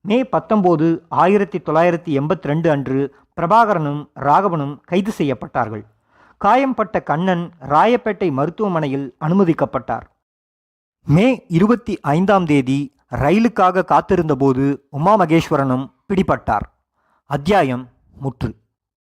மே 19, 1982 அன்று பிரபாகரனும் ராகவனும் கைது செய்யப்பட்டார்கள். காயம்பட்ட கண்ணன் ராயப்பேட்டை மருத்துவமனையில் அனுமதிக்கப்பட்டார். மே 25ஆம் தேதி ரயிலுக்காக காத்திருந்தபோது உமா மகேஸ்வரனும் பிடிபட்டார். அத்தியாயம் முற்று.